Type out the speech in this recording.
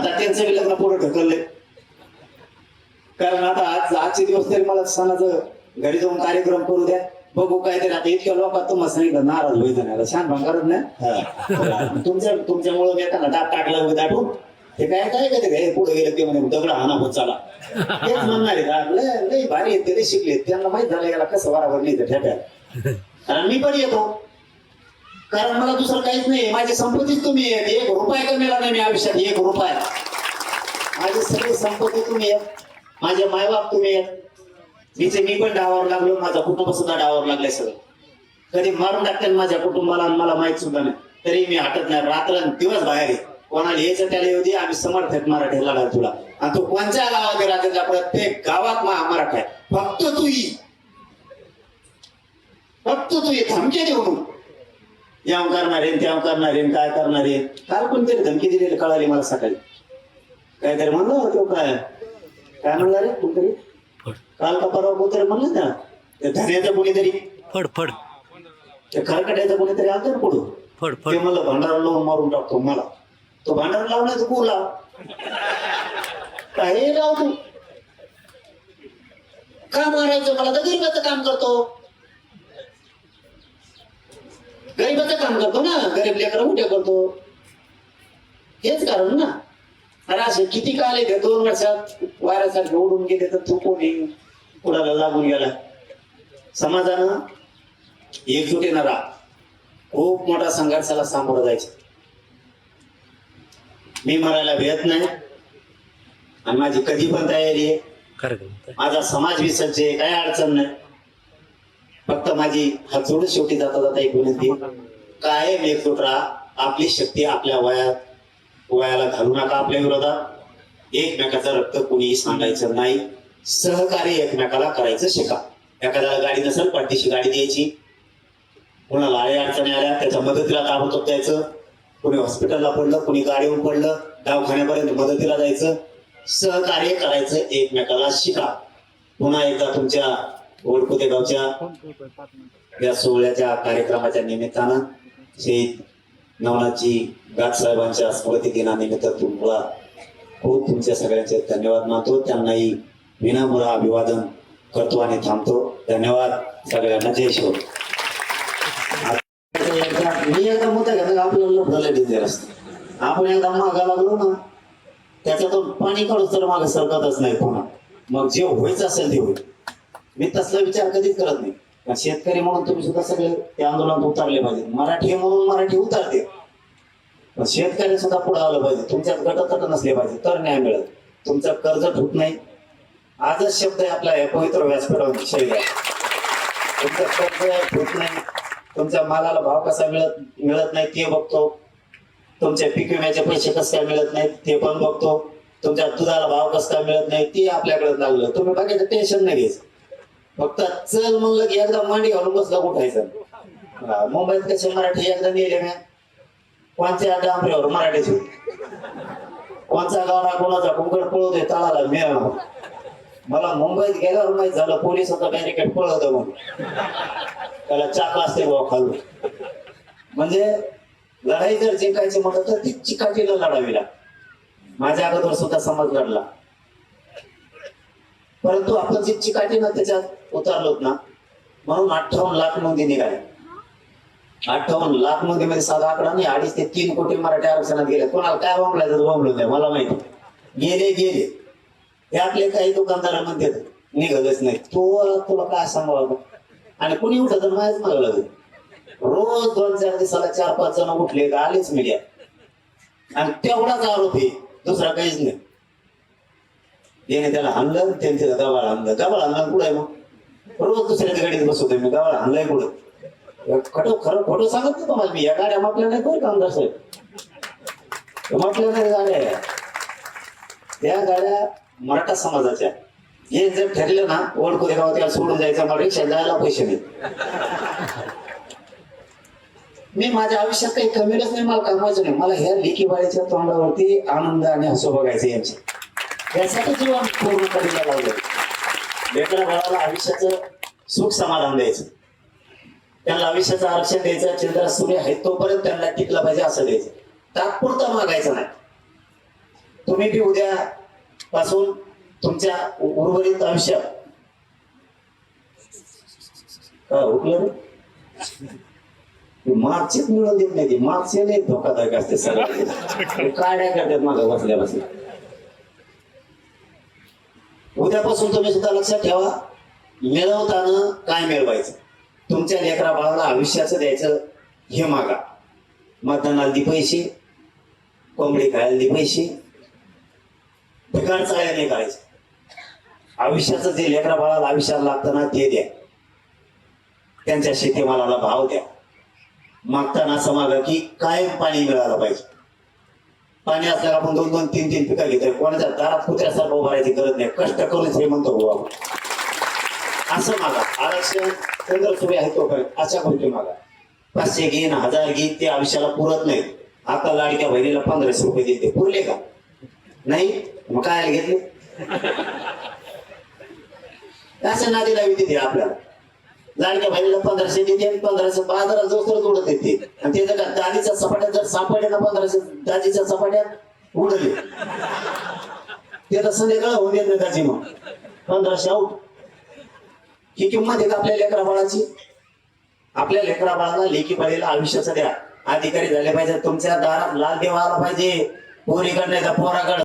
आता त्यांचं बी लग्न पुढे ढकलले, कारण आता आजचे दिवस तरी मला सणाचं घरी जाऊन कार्यक्रम करू द्या, बघू काहीतरी. आता इतक्या लोकात तुम्हाला सांगितलं नाराज व्हायचं नाही, शांत भांगारच नाही. तुमच्यामुळे मी त्यांना डाग टाकला दाटून, ते काय काय काय पुढे गेलं ते म्हणे दगड हाना होत चाला, तेच म्हणणार आहे. लय भारी आहेत ते शिकले, त्यांना माहित झालं याला कसं बराबर नाही ठेप्यात. आणि मी पण येतो, कारण मला दुसरं काहीच नाही, माझी संपत्तीच तुम्ही येत. 1 रुपया कमीला नाही मी आयुष्यात, 1 रुपया. माझी सगळी संपत्ती तुम्ही येत, माझे मायबाप तुम्ही येत. मी पण डावावर लागलो, माझा कुटुंब सुद्धा डावावर लागले. सगळं कधी मारून टाकते माझ्या कुटुंबाला, आणि मला माहित सुद्धा नाही, तरी मी हटत नाही. रात्र दिवस बाहेर आहे, कोणाला यायचं त्याला येऊ दे, आम्ही समर्थक मराठी लढा तुला. आणि तू कोणत्या गावात राज्याच्या प्रत्येक गावात मराठा आहे, फक्त तू ये धमकी देऊ, याव करणारे त्याव करणारे काय करणारे. काल कोणतरी धमकी दिलेली कळाली मला सकाळी, काहीतरी म्हणलं तो काय म्हणला रे कोणतरी, काल का परवा कोणतरी म्हणलं ना, ते धन्याचं कोणीतरी फड ते खरकट्याचं कोणीतरी आलं ना पुढं, ते म्हणलं भांडारा लावून मारून टाकतो मला. तो भांडारा लावण्याचं तू लाव, काय लाव तू, का मारायचं मला? तर गरीबाचं काम करतो, गरीबाचं काम करतो ना, गरीब लेकरं उठे करतो, हेच कारण ना. अरे असे किती काल येते, 2 वर्षात वाऱ्यासारखे उडून गेले तर तू कोणी कुणाला लागून गेला. समाजानं एकजुटीनं राहा, खूप मोठा संघर्षाला सामोरं जायचं. मी मरायला भेट नाही, आणि माझी कधी पण तयारी आहे. माझा समाज विसर्ज आहे, काही अडचण नाही. फक्त माझी हात जोडून शेवटी जाता जाता एक विनंती, कायम एकजूट राहा. आपली शक्ती आपल्या वयाला घालू नका आपल्या विरोधात. एकमेकाचं रक्त कुणीही सांगायचं नाही, सहकार्य एकमेकाला करायचं शिका. एखाद्याला गाडी नसेल, पाठीशी गाडी द्यायची. कुणाला अडचणी आल्या त्याच्या मदतीला ताबडतोब द्यायचं. कुणी हॉस्पिटलला पडलं, कुणी गाडीवर पडलं, दवाखान्यापर्यंत मदतीला जायचं. सहकार्य करायचं एकमेकाला शिका. पुन्हा एकदा तुमच्या ओळखुते गावच्या या सोहळ्याच्या कार्यक्रमाच्या निमित्तानं शहीद नवनाथजी गात साहेबांच्या स्मृती दिनानिमित्त तुम्हाला खूप तुमच्या सगळ्यांचे धन्यवाद मानतो. त्यांनाही विनम्र अभिवादन करतो आणि थांबतो. धन्यवाद सगळ्यांना. जय शिव. मी एकदा मोठा घेतला आपल्याला डेंजर असतं. आपण एकदा मागा लागलो ना, त्याच्यातून पाणी काढू तर मागे सरकतच नाही पुन्हा. मग जे व्हायचं असेल ते होईल. मी तसला विचार कधीच करत नाही. पण शेतकरी म्हणून तुम्ही सुद्धा सगळे त्या आंदोलनात उतरले पाहिजे. मराठी म्हणून मराठी उतरते, पण शेतकरी सुद्धा पुढे आलं पाहिजे. तुमच्यात गटतट नसले पाहिजे तर न्याय मिळेल. तुमचं कर्ज होत नाही. आजच शब्द आहे आपला हे पवित्र व्यासपीठावर शहीद आहे. तुमचं कर्ज होत नाही, तुमच्या मालाला भाव कसा मिळत नाही ते बघतो. तुमच्या पीक विम्याचे पैसे कसे काय मिळत नाहीत ते पण बघतो. तुमच्या दुधाला भाव कसा काय मिळत नाही ते आपल्याकडे लागलं. तुम्ही बाकीचं टेन्शन नाही घ्यायचं. फक्त चल म्हणलं की एकदा मांडी घालून बसला उठायचं. मुंबईत कसे मराठी एकदा नेले म्या, कोणत्या डांबऱ्यावर मराठीचे, कोणचा गावडा कोणाचा कुंकड पळवते तळाला मेळ. मला मुंबईत गेल्यावर माहित झालं पोलीस होता बॅरिकेड पळवतो म्हणून. त्याला चाक असते भाऊ खालून. म्हणजे लढाई जर जिंकायची म्हणत तर ती चिकाटीला लढावी लागते. माझ्या अगोदर सुद्धा समाज लढला, परंतु आपण जी चिकाटीनं त्याच्यात उतरलोत ना, म्हणून 58 लाख नोंदी निघाल्या. 58 लाख नोंदीमध्ये साधा आकडा नाही, 2.5 ते 3 कोटी मराठी आरक्षणात गेले. कोणाला काय बोंबलायचं बोंबलं नाही, मला माहिती. गेले हे आपले काही दुकानदार म्हणतात निघालच नाही. तुला काय सांगावं. आणि कोणी उठत माझ्याच मागं लागलं. रोज 2-4 दिवसाला 4-5 जण उठले का आलेच मीडिया, आणि तेवढाच आरोप आहे, दुसरा काहीच नाही. याने त्याला हाणलं, त्यांनी गावाला हाणलं. गावाला हाणलं कुठं आहे? मग रोज दुसऱ्याच्या गाडीत बसवतोय मी. गावाला हाणलंय कुठं? खरं खोटं सांगत नाही तुम्हाला मी. या गाड्या मापल्या नाही बरं का आमदार साहेब, मापल्या नाही गाड्या. त्या गाड्या मराठा समाजाच्या. हे जर ठरलं ना ओळखुरे गावात त्याला सोडून जायचं, मला रिक्षा जायला पैसे नाही. मी माझ्या आयुष्यात काही कमीच नाही, मला कमवायचं नाही. मला ह्या लेकी बाळीच्या तोंडावरती आनंद आणि हसू बघायचं यांचे. यासाठी जीवन पूर्ण करायला लावलं. लेकरा बाळाला आयुष्याचं सुख समाधान द्यायचं, त्यांना आयुष्याचं आरक्षण द्यायचं. चंद्र सूर्य आहे तोपर्यंत त्यांना टिकला पाहिजे असं द्यायचं. तात्पुरता मागायचं नाही. तुम्ही बी उद्या पासून तुमच्या उर्वरित आयुष्यात काय उपयोग मार्कशीट मिळून देत नाही, मार्क्स नाही धोकादायक असते सगळं काड्या करतात मागं बसल्या बसल्या. उद्यापासून तुम्ही सुद्धा लक्षात ठेवा, मिळवताना काय मिळवायचं, तुमच्या लेकरा बाळाला आयुष्याचं द्यायचं हे मागा. मतदानाला दे पैसे, कोंबडी खायला दे पैसे, बिगाड चाळ्या नाही करायचं. आयुष्याचं जे लेकरा बाळाला आयुष्याला लागतं ना ते द्या. त्यांच्या शेतीमालाला भाव द्या. मागताना असं मागा की कायम पाणी मिळालं पाहिजे. पाणी असल्याला आपण 2-2, 3-3 पिकं घेतोय. कोणाच्या दारात कुत्र्यासारखं उभारायची गरज नाही. कष्ट करून श्रीमंत होऊ आपण असं मागा. आरक्षण केंद्र सुरू आहे तोपर्यंत अशा गोष्टी मागा. 500 घेईन, 1000 घेईन, ते आयुष्याला पुरत नाही. आता लाडक्या बहिणीला 1500 रुपये दिले, पुरले का? नाही, मग काय घेतले? असं नादी लावी तिथे आपल्याला. लाडक्या बहिणीला 1500 देते, 1500 बाजारात जोस्तरच उडत येते. आणि ते जर दादीच्या सपाट्यात जर सापडले ना 1500 दाजीच्या सपाट्यात उडले, ते तर संध्याकाळ होऊन येत नाही दाजी. मग 1500 आउट. ही किंमत आहे का आपल्या लेकरा बाळाची? आपल्या लेकरा बाळाला लेकी पाळीला आयुष्याचं द्या. अधिकारी झाले पाहिजे. तुमच्या दारात लाल देव आला पाहिजे. पोरीकडे नाही तर पोराकडे.